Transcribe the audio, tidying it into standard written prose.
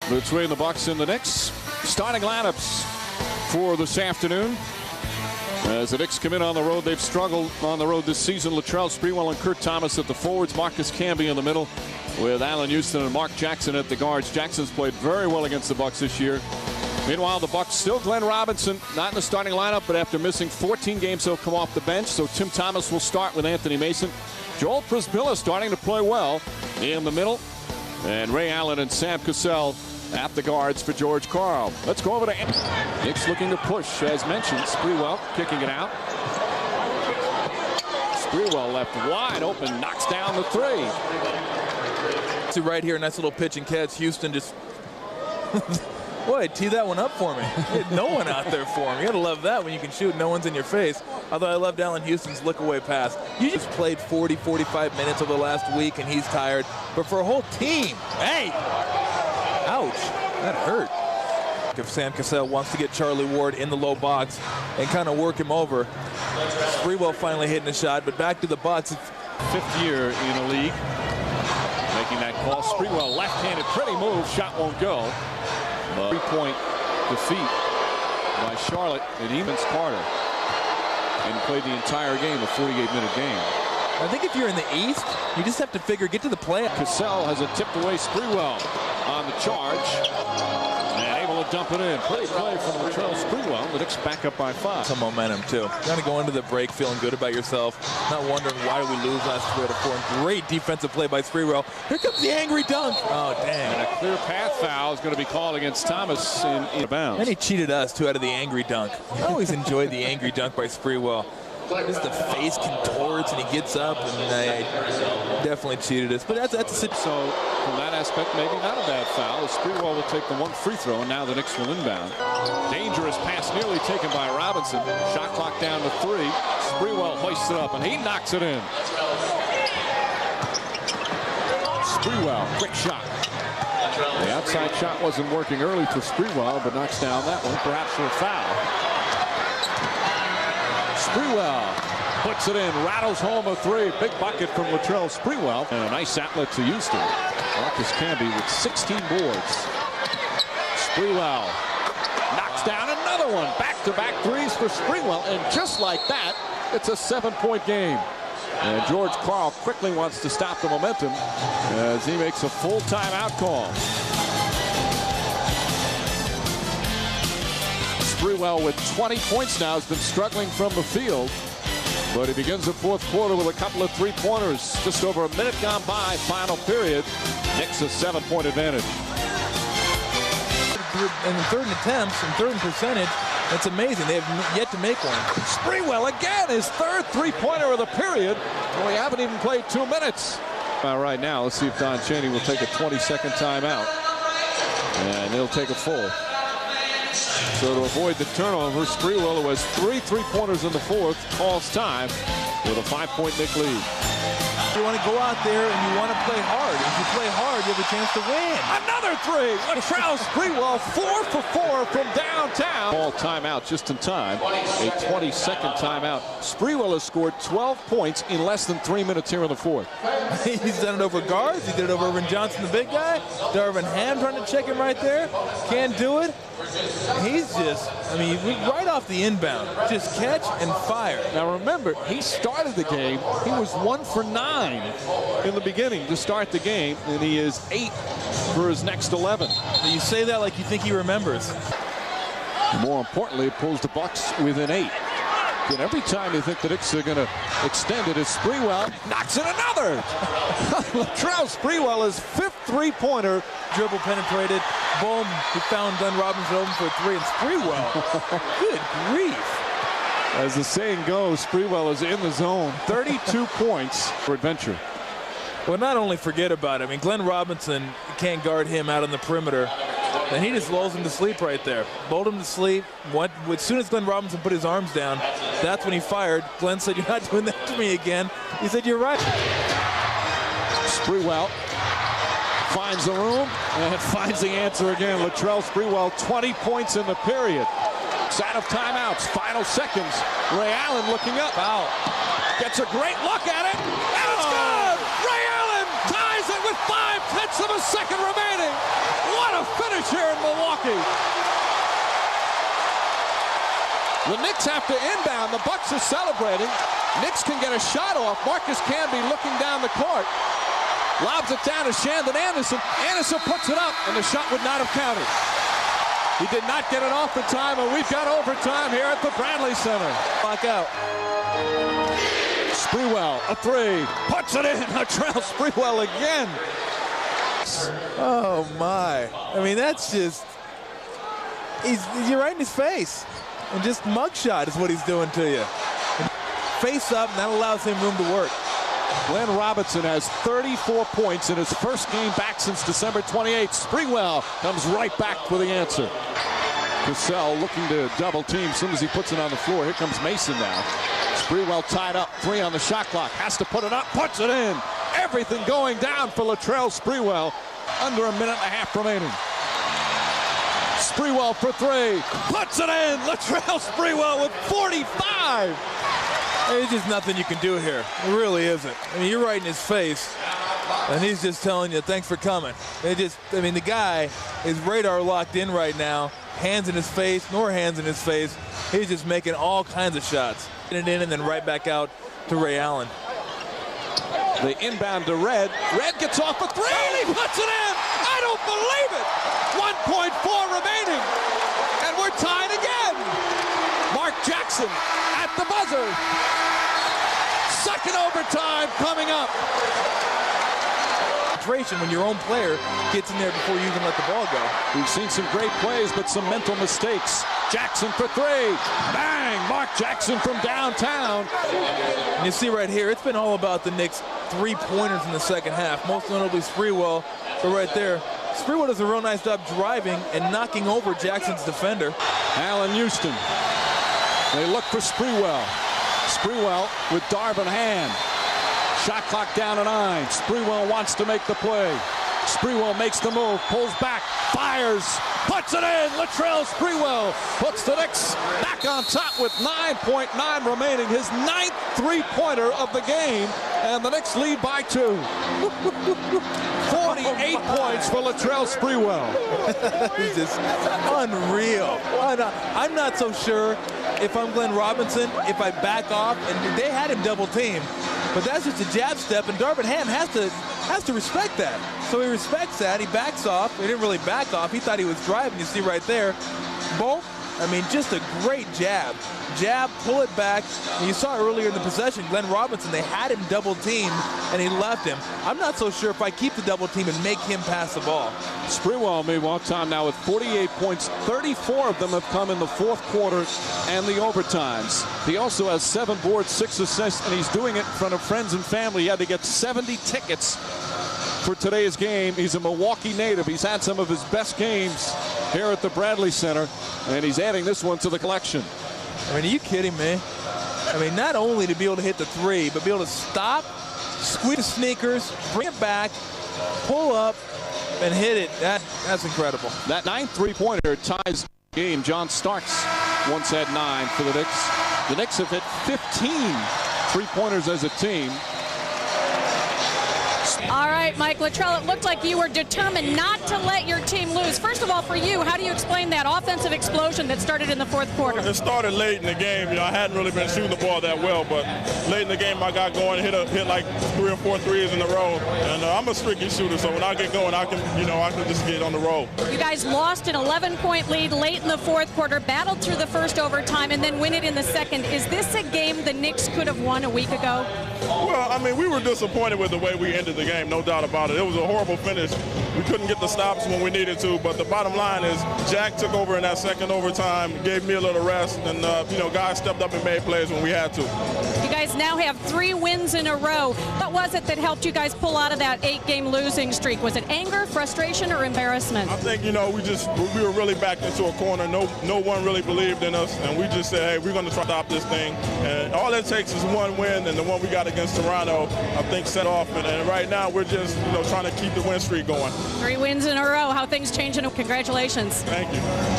between the Bucks and the Knicks. Starting lineups for this afternoon. As the Knicks come in on the road, they've struggled on the road this season. Latrell, Sprewell, and Kurt Thomas at the forwards. Marcus Camby in the middle with Allen Houston and Mark Jackson at the guards. Jackson's played very well against the Bucks this year. Meanwhile, the Bucks still Glenn Robinson, not in the starting lineup, but after missing 14 games, he'll come off the bench. So Tim Thomas will start with Anthony Mason. Joel Prisbilla starting to play well in the middle. And Ray Allen and Sam Cassell at the guards for George Karl. Let's go over to Knicks looking to push, as mentioned. Sprewell kicking it out. Sprewell left wide open, knocks down the three. See right here, nice little pitch and catch. Houston just, boy, tee that one up for me. No one out there for him. You gotta love that when you can shoot, no one's in your face. Although I loved Allen Houston's look away pass. You just played 40, 45 minutes over the last week and he's tired. But for a whole team, hey, ouch, that hurt. If Sam Cassell wants to get Charlie Ward in the low box and kind of work him over. Sprewell finally hitting a shot, but back to the Bucks. Fifth year in the league. Making that call. Sprewell left-handed, pretty move, shot won't go. Three-point defeat by Charlotte and Eamons Carter. And played the entire game, a 48-minute game. I think if you're in the East, you just have to figure, get to the play. Cassell has it tipped away. Sprewell on the charge. And able to dump it in. Pretty play from Latrell Sprewell. The Knicks back up by 5. Some momentum, too. Kind of go into the break feeling good about yourself. Not wondering why we lose last 3 out of 4. And great defensive play by Sprewell. Here comes the angry dunk. Oh, dang. And a clear path foul is going to be called against Thomas in bounds. And he cheated us, too, out of the angry dunk. I always enjoyed the angry dunk by Sprewell. Just the face contorts and he gets up, and I definitely cheated us. But that's a so from that aspect, maybe not a bad foul. Sprewell will take the one free throw, and now the Knicks will inbound. Dangerous pass nearly taken by Robinson. Shot clock down to 3. Sprewell hoists it up, and he knocks it in. Sprewell, quick shot. The outside shot wasn't working early for Sprewell, but knocks down that one, perhaps for a foul. Sprewell puts it in, rattles home a 3. Big bucket from Latrell Sprewell. And a nice outlet to Houston. Marcus Camby with 16 boards. Sprewell knocks down another one. Back-to-back threes for Sprewell. And just like that, it's a 7-point game. And George Karl quickly wants to stop the momentum as he makes a full timeout call. Sprewell with 20 points now has been struggling from the field, but he begins the fourth quarter with a couple of three-pointers. Just over a minute gone by, final period. Knicks a 7-point advantage. In the third attempts and third percentage, that's amazing. They have yet to make one. Sprewell again, his third three-pointer of the period. We haven't even played 2 minutes. All right, now let's see if Don Chaney will take a 20-second timeout, and he'll take a full. So to avoid the turnover, Sprewell, who has 3 three-pointers in the fourth, calls time with a 5-point Knick lead. You want to go out there and you want to play hard. If you play hard, you have a chance to win. Another 3. Latrell Sprewell 4 for 4 from downtown. Ball timeout just in time. A 20-second timeout. Sprewell has scored 12 points in less than 3 minutes here in the fourth. He's done it over guards. He did it over Irvin Johnson, the big guy. Darvin Ham trying to check him right there. Can't do it. He's just, I mean, right off the inbound, just catch and fire. Now remember, he started the game. He was 1 for 9 in the beginning to start the game, and he is 8 for his next 11. You say that like you think he remembers. More importantly, it pulls the Bucks within 8. And every time you think the Knicks are going to extend it, as Sprewell knocks in another. Latrell Sprewell, his 5th three-pointer. Dribble penetrated. Boom. He found Glenn Robinson open for a 3, and Sprewell. Good grief. As the saying goes, Sprewell is in the zone. 32 points for adventure. Well, not only forget about it. I mean, Glenn Robinson can't guard him out on the perimeter. And he just lulls him to sleep right there. Lulled him to sleep. As soon as Glenn Robinson put his arms down, that's when he fired. Glenn said, "You're not doing that to me again." He said, "You're right." Sprewell finds the room and finds the answer again. Latrell Sprewell, 20 points in the period. It's out of timeouts. Final seconds. Ray Allen looking up. Foul. Gets a great look at it. And it's good! Ray Allen ties it with 5/10 of a second remaining. What a finish Milwaukee. The Knicks have to inbound. The Bucks are celebrating. Knicks can get a shot off. Marcus Camby looking down the court. Lobs it down to Shandon Anderson. Anderson puts it up, and the shot would not have counted. He did not get it off the time, and we've got overtime here at the Bradley Center. Clock out. Sprewell, a three. Puts it in. Latrell Sprewell again. Oh, my. I mean, that's just... You're right in his face. And just mugshot is what he's doing to you. Face up, and that allows him room to work. Glenn Robinson has 34 points in his first game back since December 28th. Sprewell comes right back for the answer. Cassell looking to double team as soon as he puts it on the floor. Here comes Mason now. Sprewell tied up, 3 on the shot clock. Has to put it up, puts it in. Everything going down for Latrell Sprewell. Under a minute and a half remaining. Sprewell for 3, puts it in. Latrell Sprewell with 45. There's just nothing you can do here. It really isn't. I mean, you're right in his face, and he's just telling you, thanks for coming. I mean, the guy is radar locked in right now. Hands in his face, nor hands in his face. He's just making all kinds of shots. Getting it in and then right back out to Ray Allen. The inbound to Red. Red gets off a 3, and he puts it in. I don't believe it. 1.4 remaining, and we're tied again. Mark Jackson at the buzzer. Second overtime coming up. When your own player gets in there before you even let the ball go. We've seen some great plays, but some mental mistakes. Jackson for 3. Bang! Mark Jackson from downtown. And you see right here, it's been all about the Knicks' 3-pointers in the second half, most notably Sprewell. But right there, Sprewell does a real nice job driving and knocking over Jackson's defender. Allen Houston. They look for Sprewell. Sprewell with Darvin Ham. Shot clock down to 9. Sprewell wants to make the play. Sprewell makes the move, pulls back, fires, puts it in. Latrell Sprewell puts the Knicks back on top with 9.9 remaining. His 9th three-pointer of the game, and the Knicks lead by 2. 48 points for Latrell Sprewell. It's just unreal. I'm not so sure if I'm Glenn Robinson, if I back off, and they had him double team. But that's just a jab step, and Darvin Ham has to respect that. So he respects that. He backs off. He didn't really back off. He thought he was driving. You see right there. Boom. I mean, just a great jab. Jab, pull it back. And you saw earlier in the possession, Glenn Robinson, they had him double teamed, and he left him. I'm not so sure if I keep the double team and make him pass the ball. Sprewell, meanwhile, time now with 48 points. 34 of them have come in the fourth quarter and the overtimes. He also has 7 boards, 6 assists, and he's doing it in front of friends and family. He had to get 70 tickets for today's game. He's a Milwaukee native. He's had some of his best games here at the Bradley Center, and he's adding this one to the collection. I mean, are you kidding me? I mean, not only to be able to hit the 3, but be able to stop, squeeze the sneakers, bring it back, pull up, and hit it. That's incredible. That 9th three-pointer ties the game. John Starks once had 9 for the Knicks. The Knicks have hit 15 three-pointers as a team. All right, Mike Latrell, it looked like you were determined not to let your team lose. First of all, for you, how do you explain that offensive explosion that started in the fourth quarter? It started late in the game. I hadn't really been shooting the ball that well, but late in the game I got going, hit like 3 or 4 threes in a row. And I'm a streaky shooter, so when I get going, I can just get on the roll. You guys lost an 11-point lead late in the fourth quarter, battled through the first overtime, and then win it in the second. Is this a game the Knicks could have won a week ago? Well, I mean, we were disappointed with the way we ended the game, no doubt about it. It was a horrible finish. We couldn't get the stops when we needed to, but the bottom line is Jack took over in that second overtime, gave me a little rest, and, guys stepped up and made plays when we had to. You guys now have 3 wins in a row. What was it that helped you guys pull out of that 8-game losing streak? Was it anger, frustration, or embarrassment? I think, we were really backed into a corner. No one really believed in us, and we just said, hey, we're going to try to stop this thing. And all it takes is one win, and the one we got against Toronto, I think, set off. And right now, we're just, trying to keep the win streak going. 3 wins in a row. How things changing? Congratulations. Thank you.